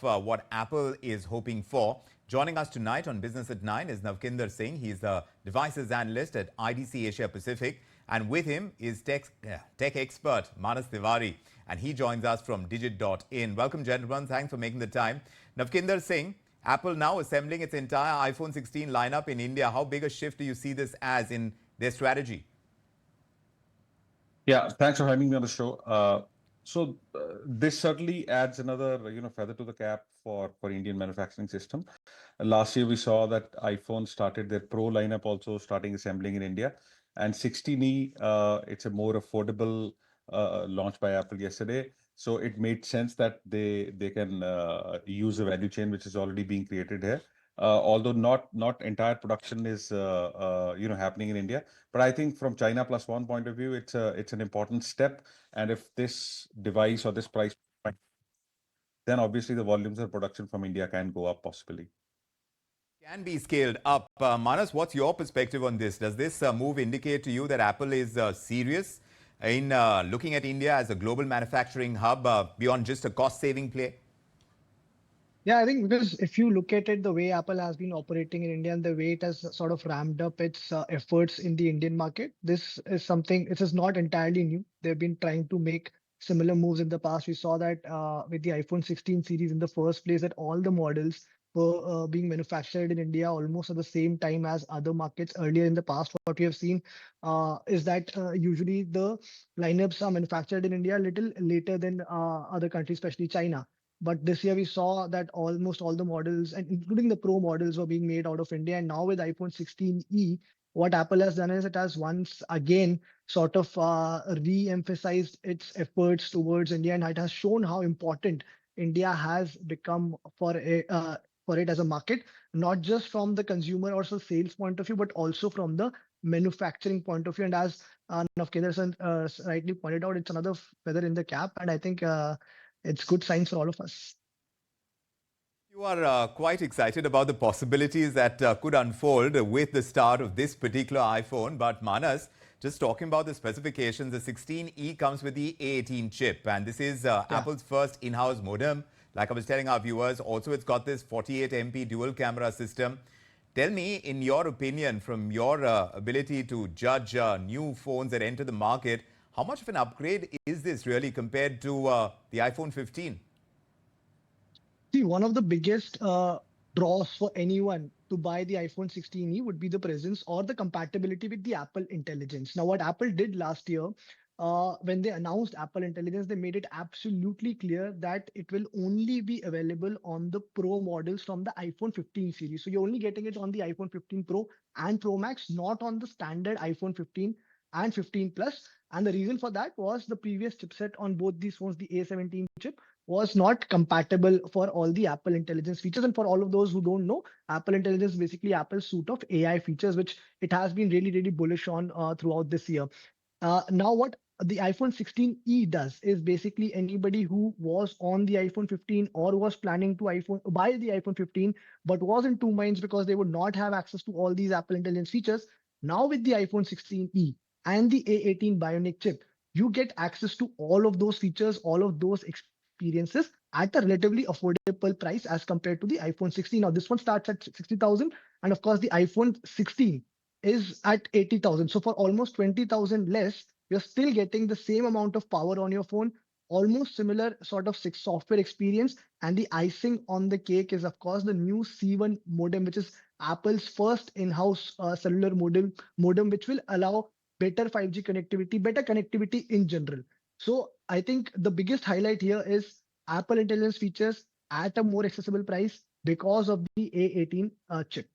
what Apple is hoping for. Joining us tonight on Business at 9 is Navkinder Singh. He's the devices analyst at IDC Asia Pacific. And with him is tech expert Manas Tiwari. And he joins us from Digit.in. Welcome, gentlemen. Thanks for making the time. Navkinder Singh, Apple now assembling its entire iPhone 16 lineup in India. How big a shift do you see this as in their strategy? Yeah, thanks for having me on the show. This certainly adds another, feather to the cap for Indian manufacturing system. Last year we saw that iPhone started their Pro lineup also starting assembling in India, and 16e, it's a more affordable launch by Apple yesterday. So it made sense that they can use a value chain which is already being created here. Although not entire production is happening in India, but I think from China plus one point of view, it's an important step. And if this device or this price, then obviously the volumes of production from India can go up possibly. Can be scaled up. Manas, what's your perspective on this? Does this move indicate to you that Apple is serious in looking at India as a global manufacturing hub beyond just a cost-saving play? Yeah, I think because if you look at it, the way Apple has been operating in India and the way it has sort of ramped up its efforts in the Indian market, this is something, this is not entirely new. They've been trying to make similar moves in the past. We saw that with the iPhone 16 series in the first place, that all the models were being manufactured in India almost at the same time as other markets earlier in the past. What we have seen is that usually the lineups are manufactured in India a little later than other countries, especially China. But this year we saw that almost all the models, and including the Pro models, were being made out of India. And now with iPhone 16e, what Apple has done is it has once again sort of re-emphasized its efforts towards India, and it has shown how important India has become for it as a market, not just from the consumer or sales point of view, but also from the manufacturing point of view. And as Navkinder rightly pointed out, it's another feather in the cap, and I think it's good signs for all of us. You are quite excited about the possibilities that could unfold with the start of this particular iPhone. But Manas, just talking about the specifications, the 16e comes with the A18 chip. And this is Apple's first in-house modem. Like I was telling our viewers, also it's got this 48 MP dual camera system. Tell me, in your opinion, from your ability to judge new phones that enter the market, how much of an upgrade is this really compared to the iPhone 15? See, one of the biggest draws for anyone to buy the iPhone 16e would be the presence or the compatibility with the Apple Intelligence. Now, what Apple did last year, when they announced Apple Intelligence, they made it absolutely clear that it will only be available on the Pro models from the iPhone 15 series. So you're only getting it on the iPhone 15 Pro and Pro Max, not on the standard iPhone 15 and 15 Plus. And the reason for that was the previous chipset on both these phones, the A17 chip, was not compatible for all the Apple Intelligence features. And for all of those who don't know, Apple Intelligence is basically Apple's suite of AI features, which it has been really, really bullish on throughout this year. Now, what the iPhone 16e does is basically anybody who was on the iPhone 15 or was planning to buy the iPhone 15, but was in two minds because they would not have access to all these Apple Intelligence features. Now with the iPhone 16e and the A18 Bionic chip, you get access to all of those features, all of those experiences at a relatively affordable price as compared to the iPhone 16. Now, this one starts at 60,000, and of course, the iPhone 16 is at 80,000. So for almost 20,000 less, you're still getting the same amount of power on your phone, almost similar sort of software experience. And the icing on the cake is, of course, the new C1 modem, which is Apple's first in-house cellular modem, which will allow better 5G connectivity, better connectivity in general. So I think the biggest highlight here is Apple Intelligence features at a more accessible price because of the A18 chip.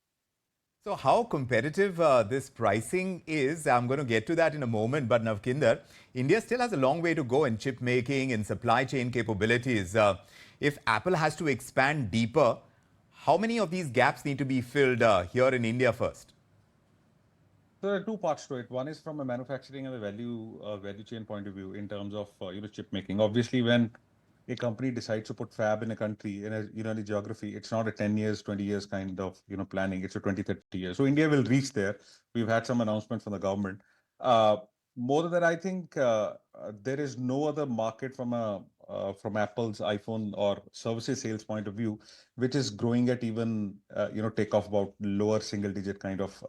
So how competitive this pricing is, I'm going to get to that in a moment. But Navkinder, India still has a long way to go in chip making and supply chain capabilities. If Apple has to expand deeper, how many of these gaps need to be filled here in India first? So there are two parts to it. One is from a manufacturing and a value chain point of view in terms of chip making. Obviously, when a company decides to put fab in a country in a geography, it's not a 10 years, 20 years kind of planning. It's a 20, 30 years. So India will reach there. We've had some announcements from the government. More than that, I think there is no other market from a from Apple's iPhone or services sales point of view, which is growing at even take off about lower single digit kind of.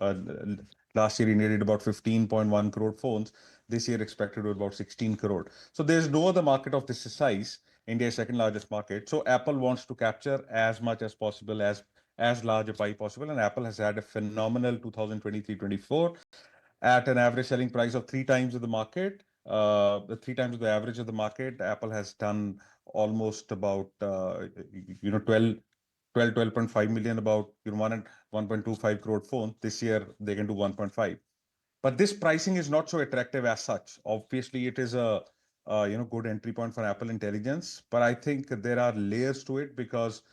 Last year, he needed about 15.1 crore phones. This year, expected to about 16 crore. So there's no other market of this size. India is second largest market. So Apple wants to capture as much as possible, as large a pie possible. And Apple has had a phenomenal 2023-24 at an average selling price of three times of the market. The three times of the average of the market, Apple has done almost about 12.5 million, about 1.25 crore phones. This year they can do 1.5. But this pricing is not so attractive as such. Obviously, it is a good entry point for Apple Intelligence, but I think there are layers to it because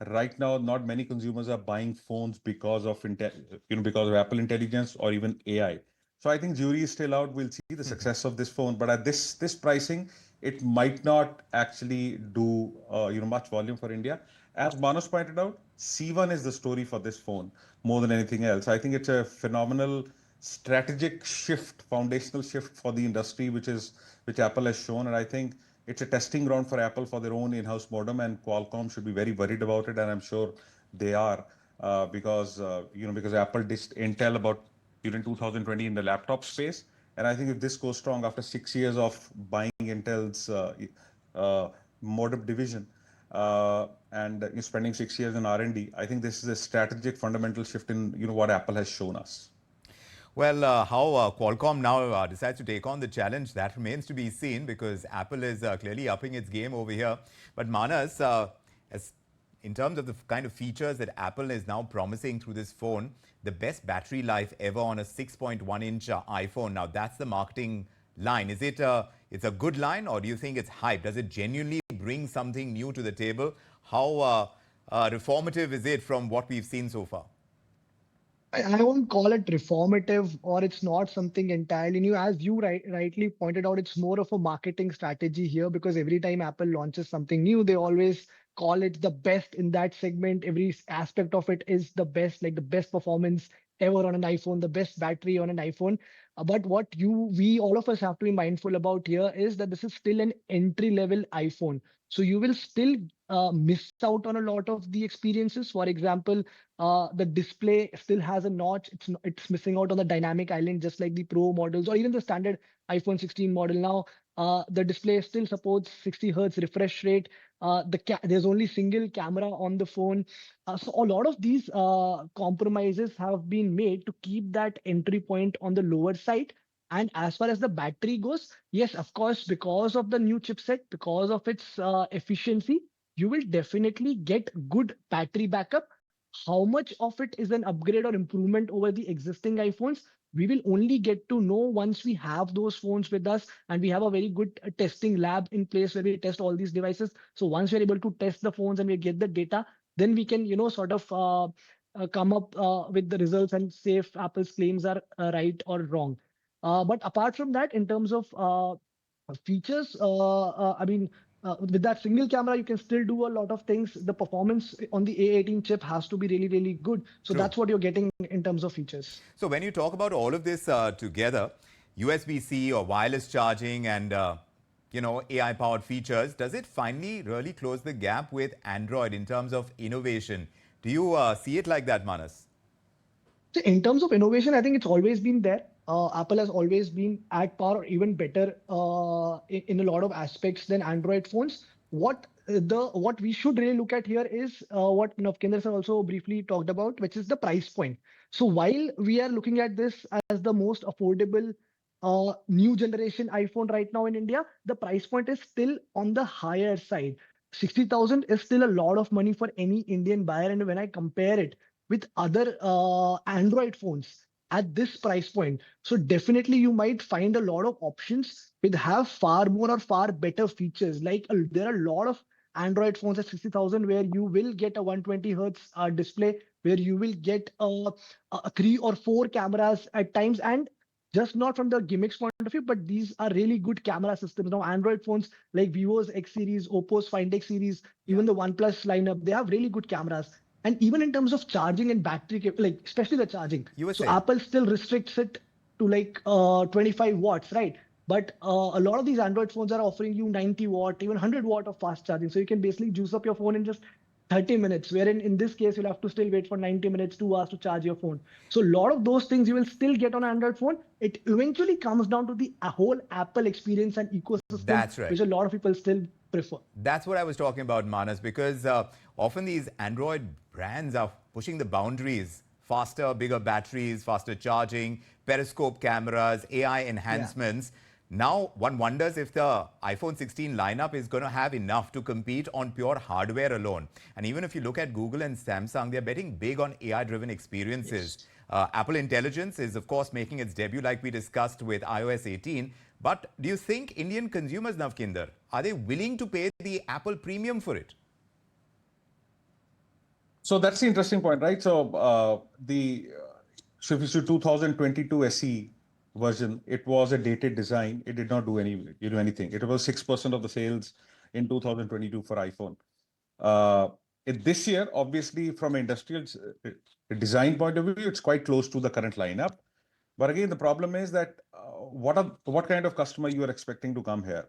right now not many consumers are buying phones because of because of Apple Intelligence or even AI. So I think jury is still out. We'll see the success of this phone, but at this pricing, it might not actually do much volume for India. As Manos pointed out, C1 is the story for this phone more than anything else. I think it's a phenomenal strategic shift, foundational shift for the industry, which Apple has shown, and I think it's a testing ground for Apple for their own in-house modem, and Qualcomm should be very worried about it, and I'm sure they are because Apple dissed Intel about during 2020 in the laptop space, and I think if this goes strong after 6 years of buying Intel's modem division and spending 6 years in R&D, I think this is a strategic fundamental shift in what Apple has shown us. Well, how Qualcomm now decides to take on the challenge, that remains to be seen because Apple is clearly upping its game over here. But Manas, as in terms of the kind of features that Apple is now promising through this phone, the best battery life ever on a 6.1-inch iPhone. Now, that's the marketing line. Is it it's a good line, or do you think it's hype? Does it genuinely bring something new to the table? How reformative is it from what we've seen so far? I won't call it reformative or it's not something entirely new. As you rightly pointed out, it's more of a marketing strategy here because every time Apple launches something new, they always call it the best in that segment. Every aspect of it is the best, like the best performance ever on an iPhone, the best battery on an iPhone. But what we all of us have to be mindful about here is that this is still an entry level iPhone. So you will still miss out on a lot of the experiences. For example, the display still has a notch. It's missing out on the dynamic island, just like the Pro models or even the standard iPhone 16 model. Now, the display still supports 60 hertz refresh rate. There's only single camera on the phone. So a lot of these compromises have been made to keep that entry point on the lower side. And as far as the battery goes, yes, of course, because of the new chipset, because of its efficiency, you will definitely get good battery backup. How much of it is an upgrade or improvement over the existing iPhones? We will only get to know once we have those phones with us and we have a very good testing lab in place where we test all these devices. So once we're able to test the phones and we get the data, then we can, sort of come up with the results and say if Apple's claims are right or wrong. But apart from that, in terms of features, with that single camera, you can still do a lot of things. The performance on the A18 chip has to be really, really good. So True. that's what you're getting in terms of features. So when you talk about all of this together, USB-C or wireless charging and AI-powered features, does it finally really close the gap with Android in terms of innovation? Do you see it like that, Manas? So in terms of innovation, I think it's always been there. Apple has always been at par or even better in a lot of aspects than Android phones. What we should really look at here is what Navkendra sir also briefly talked about, which is the price point. So while we are looking at this as the most affordable new generation iPhone right now in India, the price point is still on the higher side. 60,000 is still a lot of money for any Indian buyer. And when I compare it with other Android phones at this price point. So definitely you might find a lot of options with have far more or far better features. Like there are a lot of Android phones at 60,000 where you will get a 120 hertz display, where you will get a three or four cameras at times, and just not from the gimmicks point of view, but these are really good camera systems. Now, Android phones like Vivo's X series, Oppo's Find X series, even the OnePlus lineup, they have really good cameras. And even in terms of charging and battery, like especially the charging. You were So saying. Apple still restricts it to like 25 watts, right? But a lot of these Android phones are offering you 90 watt, even 100 watt of fast charging. So you can basically juice up your phone in just 30 minutes, wherein in this case, you'll have to still wait for 90 minutes, 2 hours to charge your phone. So a lot of those things you will still get on Android phone. It eventually comes down to the whole Apple experience and ecosystem, That's right. which a lot of people still prefer. That's what I was talking about, Manas, because often these Android brands are pushing the boundaries. Faster, bigger batteries, faster charging, periscope cameras, AI Yeah. enhancements. Now, one wonders if the iPhone 16 lineup is going to have enough to compete on pure hardware alone. And even if you look at Google and Samsung, they're betting big on AI-driven experiences. Yes. Apple Intelligence is, of course, making its debut, like we discussed with iOS 18. But do you think Indian consumers, Navkinder, are they willing to pay the Apple premium for it? So that's the interesting point, right? So if you see 2022 SE version, it was a dated design. It did not do anything. It was 6% of the sales in 2022 for iPhone. Uh, this year, obviously, from an industrial design point of view, it's quite close to the current lineup. But again, the problem is that what kind of customer you are expecting to come here?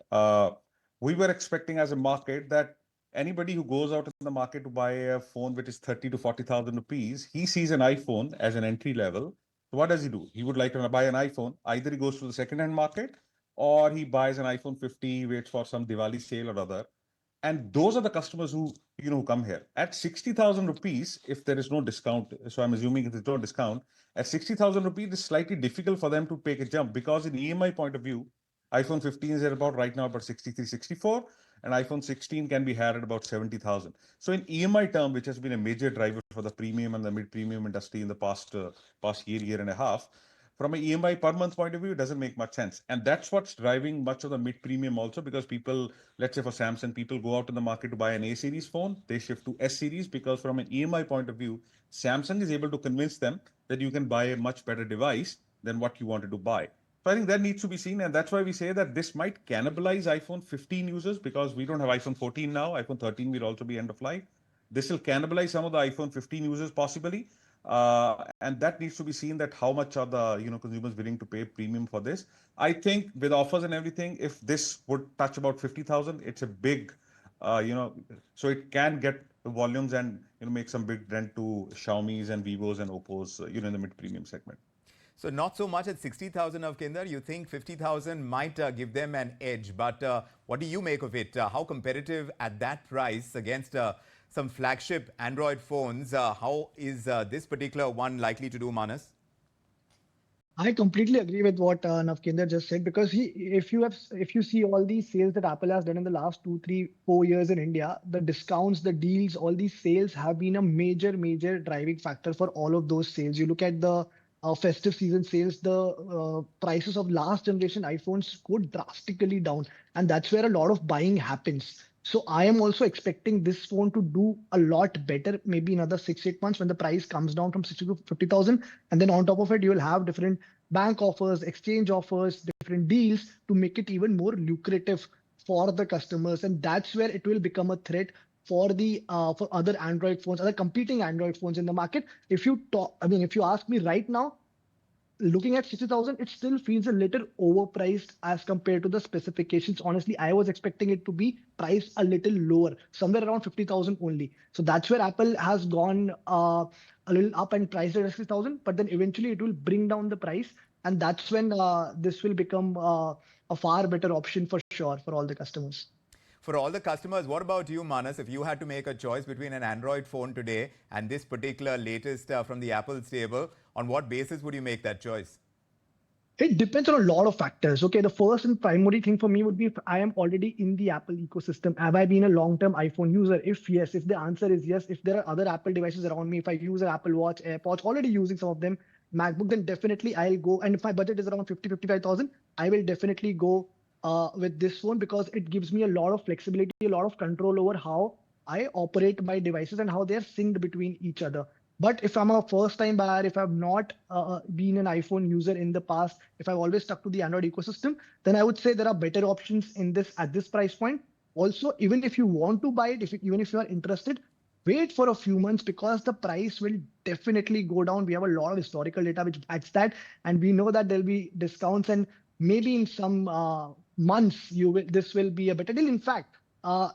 We were expecting as a market that anybody who goes out in the market to buy a phone which is 30 to 40,000 rupees, he sees an iPhone as an entry level. So what does he do? He would like to buy an iPhone. Either he goes to the second-hand market or he buys an iPhone 50, waits for some Diwali sale or other. And those are the customers who come here at 60,000 rupees. If there is no discount, so I'm assuming if there's no discount at 60,000 rupees, it's slightly difficult for them to take a jump because in EMI point of view, iPhone 15 is at about right now about 63, 64, and iPhone 16 can be had at about 70,000. So in EMI term, which has been a major driver for the premium and the mid-premium industry in the past year and a half, from an EMI per month point of view, it doesn't make much sense. And that's what's driving much of the mid premium also, because people, let's say for Samsung, people go out in the market to buy an A series phone, they shift to S series because from an EMI point of view, Samsung is able to convince them that you can buy a much better device than what you wanted to buy. So I think that needs to be seen. And that's why we say that this might cannibalize iPhone 15 users because we don't have iPhone 14 now. iPhone 13 will also be end of life. This will cannibalize some of the iPhone 15 users possibly, and that needs to be seen that how much are the consumers willing to pay premium for this. I think with offers and everything, if this would touch about 50,000, it's a big, so it can get the volumes and make some big dent to Xiaomi's and Vivo's and Oppo's in the mid premium segment. So not so much at 60,000 of Kinder. You think 50,000 might give them an edge. But what do you make of it? How competitive at that price against some flagship Android phones? How is this particular one likely to do, Manas? I completely agree with what Navkinder just said, because if you see all these sales that Apple has done in the last 2, 3, 4 years in India, the discounts, the deals, all these sales have been a major driving factor for all of those sales. You look at the festive season sales, the prices of last generation iPhones go drastically down, and that's where a lot of buying happens. So I am also expecting this phone to do a lot better, maybe another 6, 8 months when the price comes down from 60 to 50,000. And then on top of it, you will have different bank offers, exchange offers, different deals to make it even more lucrative for the customers. And that's where it will become a threat for other Android phones, other competing Android phones in the market. If you ask me right now, looking at 60,000, it still feels a little overpriced as compared to the specifications. Honestly, I was expecting it to be priced a little lower, somewhere around 50,000 only. So that's where Apple has gone a little up and priced it at 60,000, but then eventually it will bring down the price. And that's when this will become a far better option for sure for all the customers. For all the customers, what about you, Manas? If you had to make a choice between an Android phone today and this particular latest from the Apple stable, on what basis would you make that choice? It depends on a lot of factors. Okay, the first and primary thing for me would be if I am already in the Apple ecosystem. Have I been a long-term iPhone user? If yes, if the answer is yes, if there are other Apple devices around me, if I use an Apple Watch, AirPods, already using some of them, MacBook, then definitely I'll go. And if my budget is around 50, 55,000, I will definitely go with this phone because it gives me a lot of flexibility, a lot of control over how I operate my devices and how they're synced between each other. But if I'm a first time buyer, if I've not been an iPhone user in the past, if I've always stuck to the Android ecosystem, then I would say there are better options in this at this price point. Also, even if you want to buy it, even if you are interested, wait for a few months because the price will definitely go down. We have a lot of historical data which backs that, and we know that there'll be discounts and maybe in some months this will be a better deal. In fact,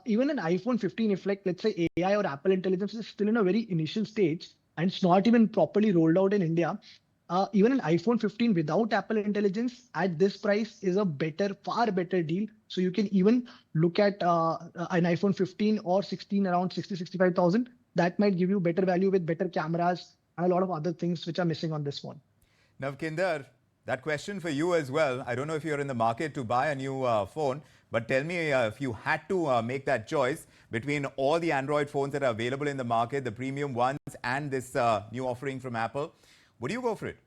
even an iPhone 15, if like let's say AI or Apple Intelligence is still in a very initial stage and it's not even properly rolled out in India, even an iPhone 15 without Apple Intelligence at this price is a far better deal. So you can even look at an iPhone 15 or 16 around 60, 65,000. That might give you better value with better cameras and a lot of other things which are missing on this one. Navkinder, that question for you as well. I don't know if you're in the market to buy a new phone, but tell me if you had to make that choice between all the Android phones that are available in the market, the premium ones, and this new offering from Apple, would you go for it?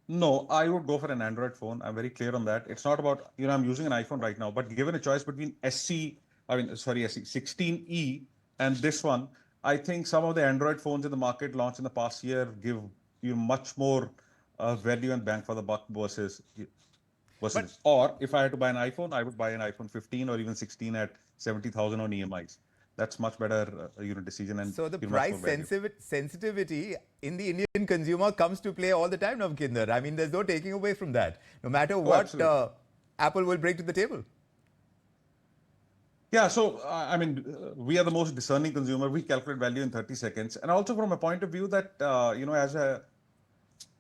No, I would go for an Android phone. I'm very clear on that. It's not about, I'm using an iPhone right now, but given a choice between SE 16E and this one, I think some of the Android phones in the market launched in the past year give you much more value and bang for the buck But or if I had to buy an iPhone, I would buy an iPhone 15 or even 16 at 70,000 on EMIs. That's much better, decision and so the much price more value. sensitivity in the Indian consumer comes to play all the time, Navkinder. I mean, there's no taking away from that. No matter Oh, what absolutely. Apple will bring to the table. Yeah, so we are the most discerning consumer. We calculate value in 30 seconds. And also from a point of view that, as I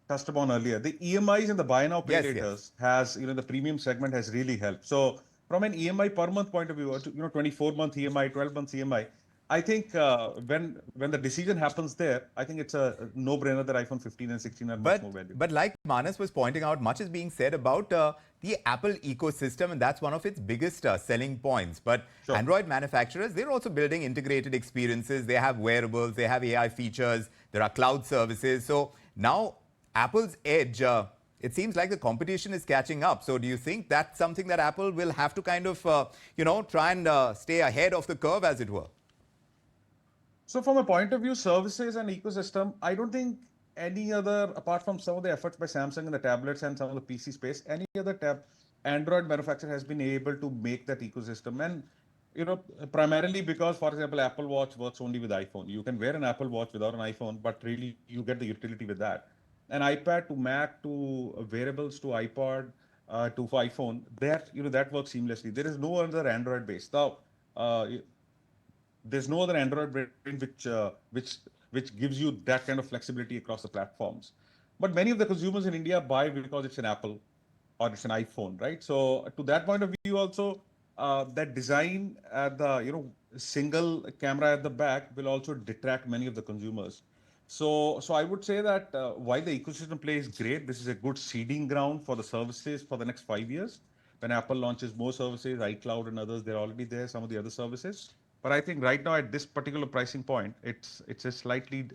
touched upon earlier, the EMIs and the buy now pay Yes, yes. laters has, the premium segment has really helped. So from an EMI per month point of view, 24-month EMI, 12-month EMI, I think when the decision happens there, I think it's a no-brainer that iPhone 15 and 16 are much more value. But like Manas was pointing out, much is being said about the Apple ecosystem, and that's one of its biggest selling points. But Sure. Android manufacturers, they're also building integrated experiences. They have wearables, they have AI features, there are cloud services. So now Apple's edge, it seems like the competition is catching up. So do you think that's something that Apple will have to kind of, try and stay ahead of the curve, as it were? So from a point of view, services and ecosystem, I don't think any other, apart from some of the efforts by Samsung in the tablets and some of the PC space, any other Android manufacturer has been able to make that ecosystem. And, primarily because, for example, Apple Watch works only with iPhone. You can wear an Apple Watch without an iPhone, but really you get the utility with that. An iPad to Mac to wearables to iPod to iPhone, that works seamlessly. There is no other Android base. Now, uh, there's no other Android brand which gives you that kind of flexibility across the platforms. But many of the consumers in India buy because it's an Apple or it's an iPhone, right? So to that point of view, also that design at the single camera at the back will also detract many of the consumers. So I would say that while the ecosystem play is great, this is a good seeding ground for the services for the next 5 years. When Apple launches more services, iCloud and others, they're already there. Some of the other services, but I think right now at this particular pricing point, it's a slightly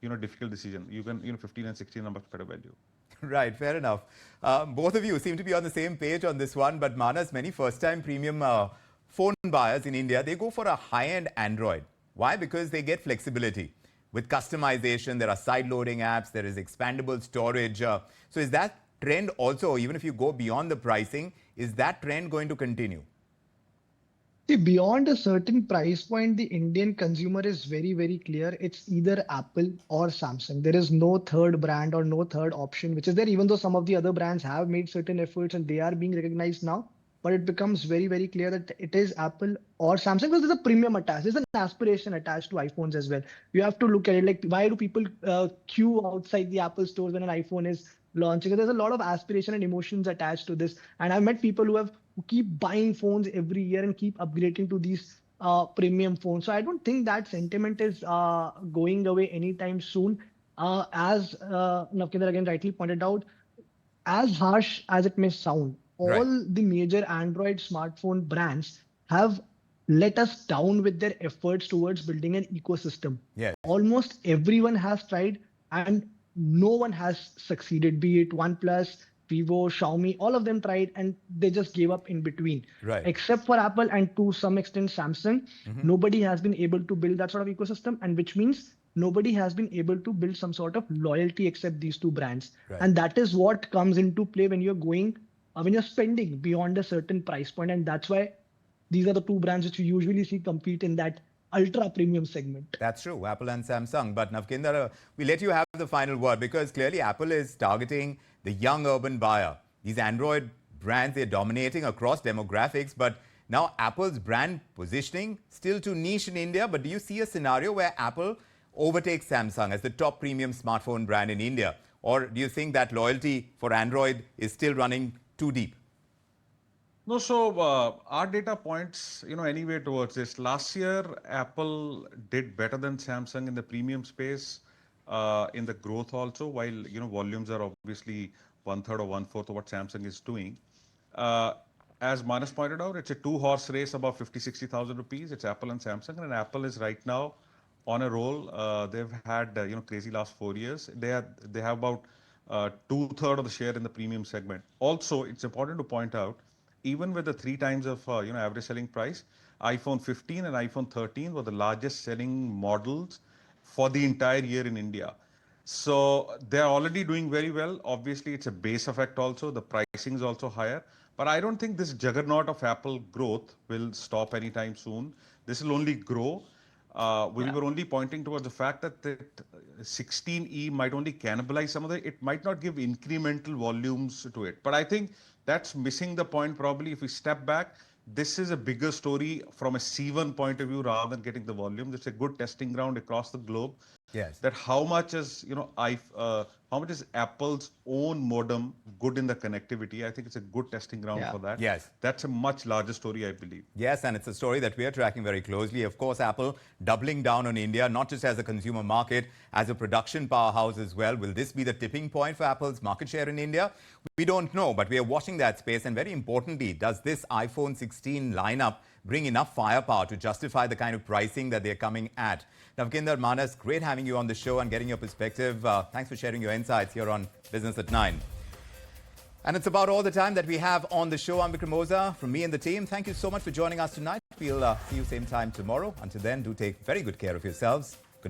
difficult decision. You can 15 and 16 are much better value. Right, fair enough. Both of you seem to be on the same page on this one, but Manas, many first-time premium phone buyers in India, they go for a high-end Android. Why? Because they get flexibility. With customization, there are side-loading apps, there is expandable storage. So is that trend also, even if you go beyond the pricing, is that trend going to continue? See, beyond a certain price point, the Indian consumer is very, very clear. It's either Apple or Samsung. There is no third brand or no third option, which is there, even though some of the other brands have made certain efforts and they are being recognized now. But it becomes very, very clear that it is Apple or Samsung because there's a premium attached. There's an aspiration attached to iPhones as well. You have to look at it like why do people queue outside the Apple stores when an iPhone is launching? There's a lot of aspiration and emotions attached to this. And I've met people who keep buying phones every year and keep upgrading to these premium phones. So I don't think that sentiment is going away anytime soon. As Navkinder again rightly pointed out, as harsh as it may sound, all Right. the major Android smartphone brands have let us down with their efforts towards building an ecosystem. Yes. Almost everyone has tried and no one has succeeded, be it OnePlus, Vivo, Xiaomi, all of them tried and they just gave up in between. Right. Except for Apple and to some extent Samsung, nobody has been able to build that sort of ecosystem, and which means nobody has been able to build some sort of loyalty except these two brands. Right. And that is what comes into play when you're going, when you're spending beyond a certain price point. And that's why these are the two brands which you usually see compete in that ultra premium segment. That's true, Apple and Samsung. But Navkinder, we let you have the final word because clearly Apple is targeting the young urban buyer. these Android brands, they're dominating across demographics, but now Apple's brand positioning still too niche in India. But do you see a scenario where Apple overtakes Samsung as the top premium smartphone brand in India? Or do you think that loyalty for Android is still running too deep? No, so our data points, anyway towards this. Last year, Apple did better than Samsung in the premium space, in the growth also, while, volumes are obviously one third or one fourth of what Samsung is doing. Uh, as Manas pointed out, it's a two-horse race about 50, 60,000 rupees. It's Apple and Samsung, and Apple is right now on a roll. They've had, crazy last 4 years. They have about two-third of the share in the premium segment. Also, it's important to point out, even with the three times of average selling price, iPhone 15 and iPhone 13 were the largest selling models for the entire year in India. So they're already doing very well. Obviously, it's a base effect also. The pricing is also higher. But I don't think this juggernaut of Apple growth will stop anytime soon. This will only grow. We were only pointing towards the fact that 16E might only cannibalize some of the, it might not give incremental volumes to it. But I think that's missing the point probably. If we step back, this is a bigger story from a C1 point of view rather than getting the volumes. It's a good testing ground across the globe. Yes. That how much is, how much is Apple's own modem good in the connectivity? I think it's a good testing ground for that. Yes. That's a much larger story, I believe. Yes, and it's a story that we are tracking very closely. Of course, Apple doubling down on India, not just as a consumer market, as a production powerhouse as well. Will this be the tipping point for Apple's market share in India? We don't know, but we are watching that space. And very importantly, does this iPhone 16 lineup bring enough firepower to justify the kind of pricing that they're coming at? Navkinder, Manas, great having you on the show and getting your perspective. Thanks for sharing your insights here on Business at 9. And it's about all the time that we have on the show. I'm Vikram Oza from me and the team. Thank you so much for joining us tonight. We'll see you same time tomorrow. Until then, do take very good care of yourselves.